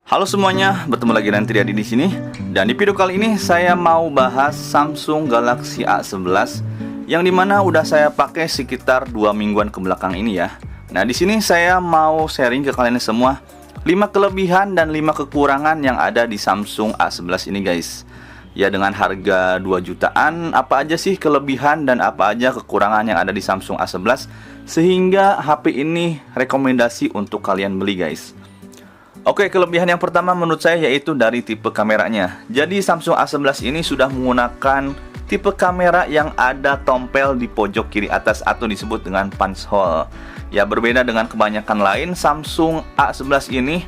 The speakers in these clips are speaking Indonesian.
Halo semuanya, bertemu lagi dengan Triadi di sini. Dan di video kali ini saya mau bahas Samsung Galaxy A11 yang dimana udah saya pakai sekitar 2 mingguan ke belakang ini ya. Nah, di sini saya mau sharing ke kalian semua 5 kelebihan dan 5 kekurangan yang ada di Samsung A11 ini guys. Ya, dengan harga 2 jutaan, apa aja sih kelebihan dan apa aja kekurangan yang ada di Samsung A11 sehingga HP ini rekomendasi untuk kalian beli guys. Oke, kelebihan yang pertama menurut saya yaitu dari tipe kameranya. Jadi Samsung A11 ini sudah menggunakan tipe kamera yang ada tompel di pojok kiri atas atau disebut dengan punch hole. Ya, berbeda dengan kebanyakan lain, Samsung A11 ini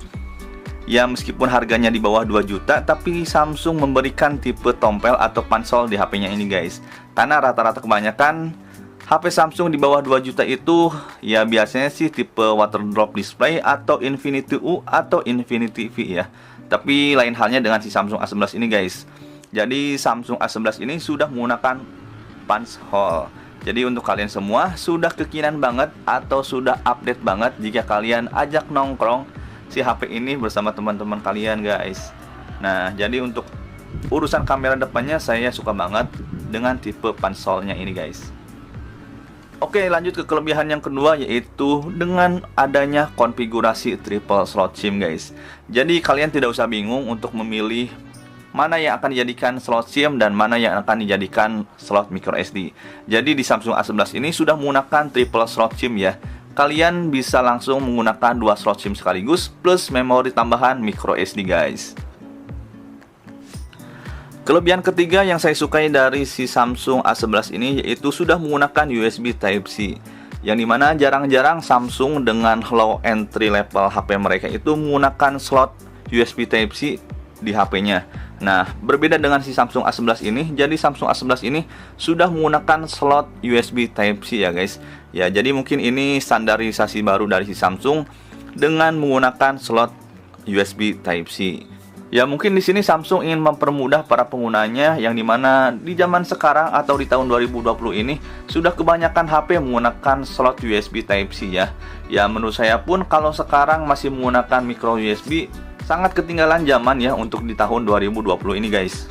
ya meskipun harganya di bawah 2 juta, tapi Samsung memberikan tipe tompel atau punch hole di HP-nya ini guys. Karena rata-rata kebanyakan HP Samsung di bawah 2 juta itu ya biasanya sih tipe water drop display atau Infinity U atau Infinity V ya. Tapi lain halnya dengan si Samsung A11 ini guys. Jadi Samsung A11 ini sudah menggunakan punch hole. Jadi untuk kalian semua sudah kekinian banget atau sudah update banget jika kalian ajak nongkrong si HP ini bersama teman-teman kalian guys. Nah, jadi untuk urusan kamera depannya saya suka banget dengan tipe punch hole-nya ini guys. Oke, lanjut ke kelebihan yang kedua yaitu dengan adanya konfigurasi triple slot SIM guys. Jadi kalian tidak usah bingung untuk memilih mana yang akan dijadikan slot SIM dan mana yang akan dijadikan slot micro SD. Jadi di Samsung A11 ini sudah menggunakan triple slot SIM ya. Kalian bisa langsung menggunakan 2 slot SIM sekaligus plus memori tambahan micro SD guys. Kelebihan ketiga yang saya sukai dari si Samsung A11 ini yaitu sudah menggunakan USB Type-C, yang dimana jarang-jarang Samsung dengan low entry level HP mereka itu menggunakan slot USB Type-C di HP-nya. Nah, berbeda dengan si Samsung A11 ini, jadi Samsung A11 ini sudah menggunakan slot USB Type-C ya guys. Ya, jadi mungkin ini standarisasi baru dari si Samsung dengan menggunakan slot USB Type-C. Ya, mungkin di sini Samsung ingin mempermudah para penggunanya yang dimana di zaman sekarang atau di tahun 2020 ini sudah kebanyakan HP menggunakan slot USB Type-C ya. Ya, menurut saya pun kalau sekarang masih menggunakan micro USB sangat ketinggalan zaman ya untuk di tahun 2020 ini guys.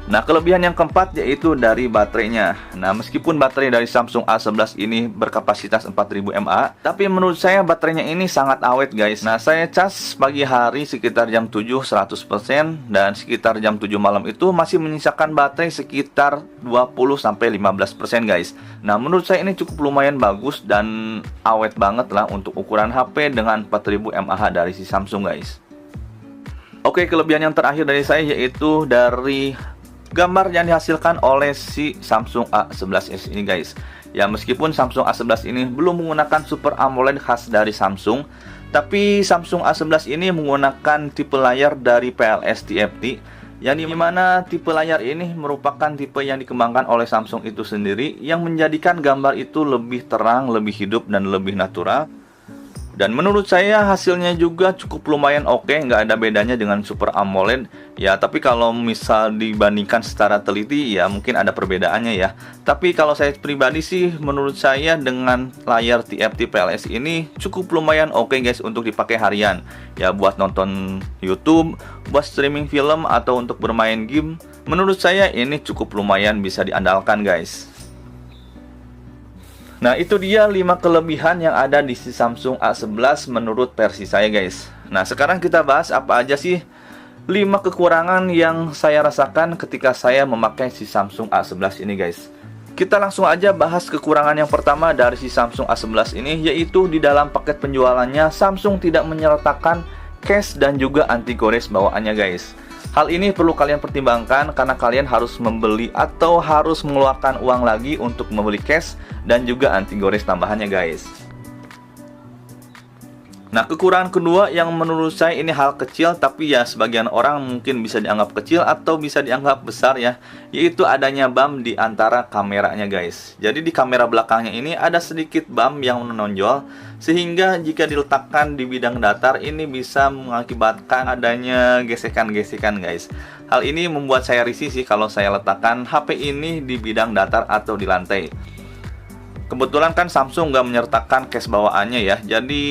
Nah, kelebihan yang keempat yaitu dari baterainya. Nah, meskipun baterai dari Samsung A11 ini berkapasitas 4000 mAh, tapi menurut saya baterainya ini sangat awet guys. Nah, saya cas pagi hari sekitar jam 7 100% dan sekitar jam 7 malam itu masih menyisakan baterai sekitar 20-15% guys. Nah, menurut saya ini cukup lumayan bagus dan awet banget lah untuk ukuran HP dengan 4000 mAh dari si Samsung guys. Oke, kelebihan yang terakhir dari saya yaitu dari gambar yang dihasilkan oleh si Samsung A11s ini guys. Ya, meskipun Samsung A11 ini belum menggunakan Super AMOLED khas dari Samsung, tapi Samsung A11 ini menggunakan tipe layar dari PLS TFT, yang dimana tipe layar ini merupakan tipe yang dikembangkan oleh Samsung itu sendiri, yang menjadikan gambar itu lebih terang, lebih hidup, dan lebih natural. Dan menurut saya hasilnya juga cukup lumayan oke, nggak ada bedanya dengan Super AMOLED ya. Tapi kalau misal dibandingkan secara teliti ya mungkin ada perbedaannya ya. Tapi kalau saya pribadi sih menurut saya dengan layar TFT PLS ini cukup lumayan oke guys untuk dipakai harian. Ya, buat nonton YouTube, buat streaming film atau untuk bermain game, menurut saya ini cukup lumayan bisa diandalkan guys. Nah, itu dia 5 kelebihan yang ada di si Samsung A11 menurut versi saya guys. Nah, sekarang kita bahas apa aja sih 5 kekurangan yang saya rasakan ketika saya memakai si Samsung A11 ini guys. Kita langsung aja bahas kekurangan yang pertama dari si Samsung A11 ini, yaitu di dalam paket penjualannya Samsung tidak menyertakan case dan juga anti gores bawaannya guys. Hal ini perlu kalian pertimbangkan karena kalian harus membeli atau harus mengeluarkan uang lagi untuk membeli case dan juga anti gores tambahannya guys. Nah, kekurangan kedua yang menurut saya ini hal kecil tapi ya sebagian orang mungkin bisa dianggap kecil atau bisa dianggap besar ya, yaitu adanya bump di antara kameranya guys. Jadi di kamera belakangnya ini ada sedikit bump yang menonjol sehingga jika diletakkan di bidang datar ini bisa mengakibatkan adanya gesekan-gesekan guys. Hal ini membuat saya risih sih kalau saya letakkan HP ini di bidang datar atau di lantai. Kebetulan kan Samsung nggak menyertakan case bawaannya ya, jadi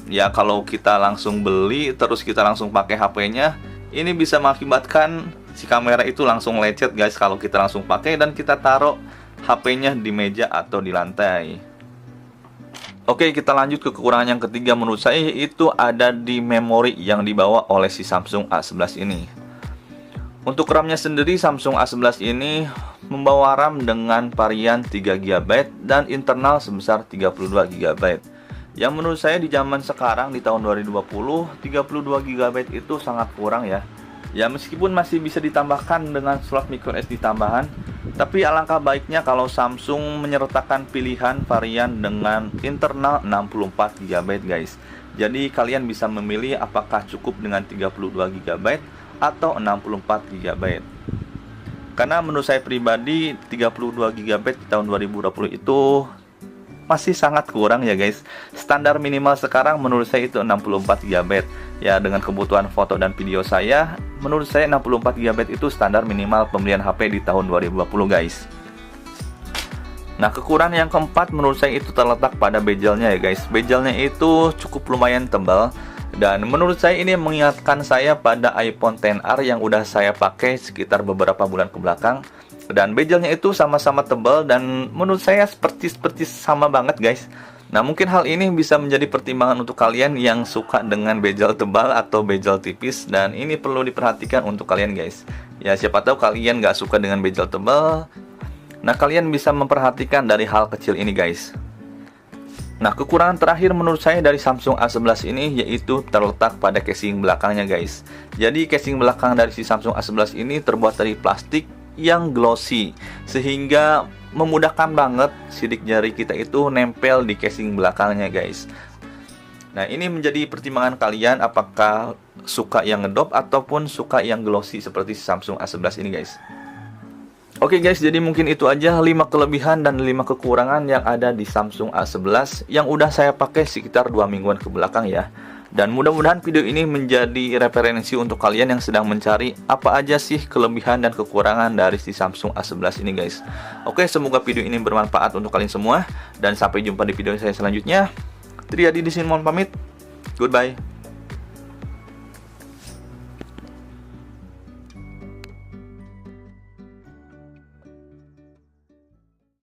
Ya kalau kita langsung beli terus kita langsung pakai HP-nya, ini bisa mengakibatkan si kamera itu langsung lecet guys kalau kita langsung pakai dan kita taruh HP-nya di meja atau di lantai. Oke, kita lanjut ke kekurangan yang ketiga menurut saya, yaitu ada di memori yang dibawa oleh si Samsung A11 ini. Untuk RAM-nya sendiri, Samsung A11 ini membawa RAM dengan varian 3GB dan internal sebesar 32GB. Yang menurut saya di zaman sekarang di tahun 2020, 32GB itu sangat kurang ya. Ya meskipun masih bisa ditambahkan dengan slot microSD tambahan, tapi alangkah baiknya kalau Samsung menyertakan pilihan varian dengan internal 64GB guys. Jadi kalian bisa memilih apakah cukup dengan 32GB atau 64GB. Karena menurut saya pribadi 32GB di tahun 2020 itu masih sangat kurang ya guys. Standar minimal sekarang menurut saya itu 64GB. Ya dengan kebutuhan foto dan video saya, menurut saya 64GB itu standar minimal pembelian HP di tahun 2020 guys. Nah kekurangan yang keempat menurut saya itu terletak pada bezelnya ya guys. Bezelnya itu cukup lumayan tebal, dan menurut saya ini mengingatkan saya pada iPhone XR yang udah saya pakai sekitar beberapa bulan ke belakang. Dan bezelnya itu sama-sama tebal dan menurut saya seperti sama banget guys. Nah mungkin hal ini bisa menjadi pertimbangan untuk kalian yang suka dengan bezel tebal atau bezel tipis, dan ini perlu diperhatikan untuk kalian guys. Ya siapa tahu kalian gak suka dengan bezel tebal. Nah kalian bisa memperhatikan dari hal kecil ini guys. Nah kekurangan terakhir menurut saya dari Samsung A11 ini yaitu terletak pada casing belakangnya guys. Jadi casing belakang dari si Samsung A11 ini terbuat dari plastik yang glossy, sehingga memudahkan banget sidik jari kita itu nempel di casing belakangnya guys. Nah ini menjadi pertimbangan kalian apakah suka yang ngedop ataupun suka yang glossy seperti Samsung A11 ini guys. Oke guys, jadi mungkin itu aja 5 kelebihan dan 5 kekurangan yang ada di Samsung A11 yang udah saya pakai sekitar 2 mingguan ke belakang ya. Dan mudah-mudahan video ini menjadi referensi untuk kalian yang sedang mencari apa aja sih kelebihan dan kekurangan dari si Samsung A11 ini guys. Oke, semoga video ini bermanfaat untuk kalian semua, dan sampai jumpa di video saya selanjutnya. Triadi di sini mohon pamit. Goodbye.